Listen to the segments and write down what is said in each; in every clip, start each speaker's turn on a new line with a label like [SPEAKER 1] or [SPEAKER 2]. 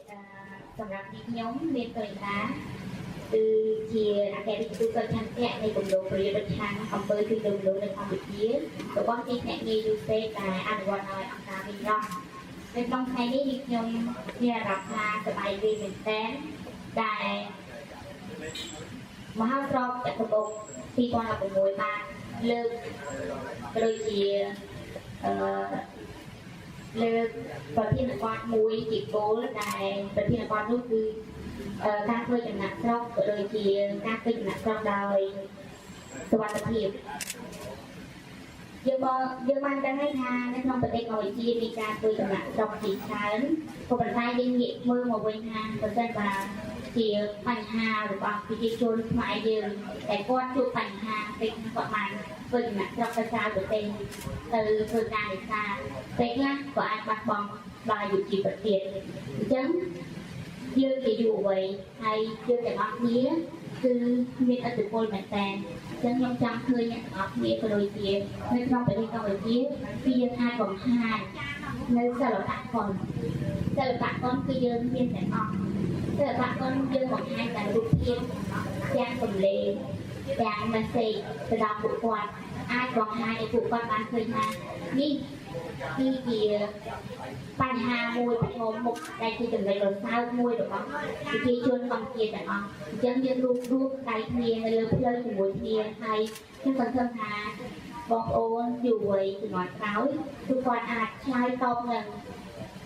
[SPEAKER 1] សម្រាប់ទីខ្ញុំមានបរិយាគឺជាអគ្គរដ្ឋទូតឆន្ទៈនៃគម្រោងប្រយោជន៍ប្រឆាំងអំពើជួញដូរមនុស្សនៅកម្ពុជារបស់ទីភ្នាក់ងារយូសេដែលអនុវត្តដោយអង្គការវិរៈនៅក្នុងថ្ងៃនេះខ្ញុំមានអារម្មណ៍ថាសប្បាយរីកមែនទែនដែលមហោស្រពចតុមុខ2016បានលើកក៏ដូចជាលើកប្រធានបទមួយជាគោលដែលប្រធានបទនោះគឺការធ្វើចំណាក់ស្រុកក៏ដូចជាការធ្វើចំណាក់ស្រុកដោយសុវត្ថិភាពយើងបានដឹងហើយថានៅក្នុងប្រទេសកម្ពុជាមានការធ្វើចំណាក់ស្រុកជាច្រើនក៏ប៉ុន្តែយើងងាកមើលមកវិញថាប្រសិនបើជាបញ្ហារបស់ប្រជាជនខ្មែរយើងតែគាត់ជួបបញ្ហាពេលគាត់បានធ្វើចំណាក់ស្រុកទៅក្រៅប្រទេសទៅធ្វើការនេសាទពេលខ្លះក៏អាចបាត់បង់ដោយយុជីវិតទៀតអញ្ចឹងយើងជាយុវវ័យហើយយើងទាំងអស់គ្នាគឺមានឥទ្ធិពលមែនតើអញ្ចឹងខ្ញុំចង់ឃើញអ្នកទាំងអស់គ្នាក៏ដូចជានៅក្នុងប្រទេសកម្ពុជាគឺយើងអាចបង្ហាញនៅសិល្បៈគុនគឺយើងមានទាំងអស់សិល្បៈគុនយើងបង្ហាញតែរូបភាពទាំងសម្លេងទាំង message ទៅដល់ពួកគាត់អាចបង្ហាញឲ្យពួកគាត់បានឃើញថានេះគឺជាបញ្ហាមួយប្រឈមមុខដែលជាចំណុចរសើបមួយរបស់ប្រជាជនកម្ពុជាទាំងអស់អញ្ចឹងយើងរួមដៃគ្នានៅលើផ្លូវជាមួយគ្នាហើយខ្ញុំសង្ឃឹមថាបងប្អូនយុវវ័យជំនាន់ក្រោយគឺគាត់អាចឆ្លើយតបនឹង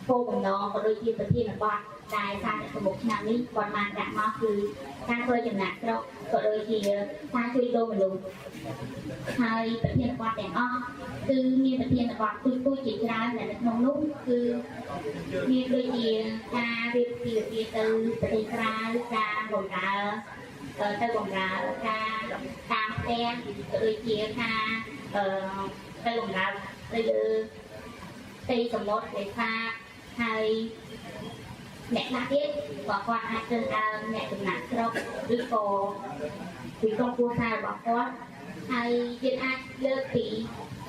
[SPEAKER 1] គោលបំណងក៏ដូចជាប្រធានបទដែលសារអ្នកសម្មុខឆ្នាំនេះគាត់បានដាក់មកគឺការធ្វើចំណាក់ស្រុកក៏ដូចជាការជួយដូរមនុស្សហើយប្រធានបទទាំងអស់គឺមានប្រធានបទទូចជាច្រើនដែលនៅក្នុងនោះគឺមានដូចជាការរៀបពីទៅប្រទេសក្រៅការបម្រើទៅបម្រើការតាមផ្ទះក៏ដូចជាការទៅបម្រើទៅលើទីសមុទ្រនេសាទហើយអ្នកខ្លះទៀតក៏គាត់អាចទៅដល់អ្នកចំណាក់ស្រុកឬក៏ពីក្រុមគ្រួសាររបស់គាត់ហើយយើងអាចលើកពី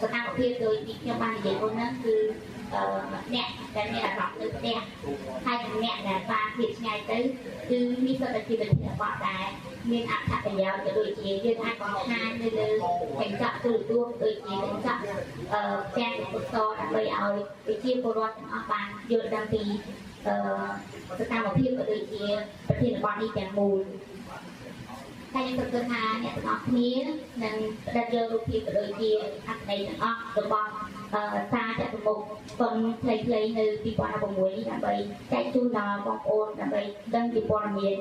[SPEAKER 1] សកម្មភាពដោយទីខ្ញុំបាននិយាយមុនហ្នឹងគឺអ្នកដែលមានអារម្មណ៍នៅផ្ទះហើយអ្នកដែលបានភាពឆ្ងាយទៅគឺមានសុខភាពវិទ្យាបតដែលមានអត្ថប្រយោជន៍ក៏ដូចជាយើងអាចបង្ហាញនៅលើកញ្ចក់ទូរទស្សន៍ដូចជាកញ្ចក់ទាំងឧបករណ៍ដើម្បីឲ្យប្រជាពលរដ្ឋទាំងអស់បានយល់ដឹងពីសកម្មភាពក៏ដូចជាប្រធានបទនេះទាំងមូលហើយខ្ញុំគិតថាអ្នកទាំងអស់គ្នានឹងផ្ដិតយករូបភាពក៏ដូចជាអត្ថន័យទាំងអស់របស់សារចតុមុខគុនខ្លីៗនៅ2016នេះដើម្បីចែកជូនដល់បងប្អូនដើម្បីដឹងពីព័ត៌មាន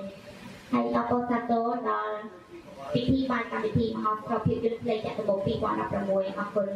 [SPEAKER 1] ហើយអបអរសាទរដល់ពិធីបានកម្មវិធីមហោស្រពភាពយន្តភ្លេងចតុមុខ2016អរគុណ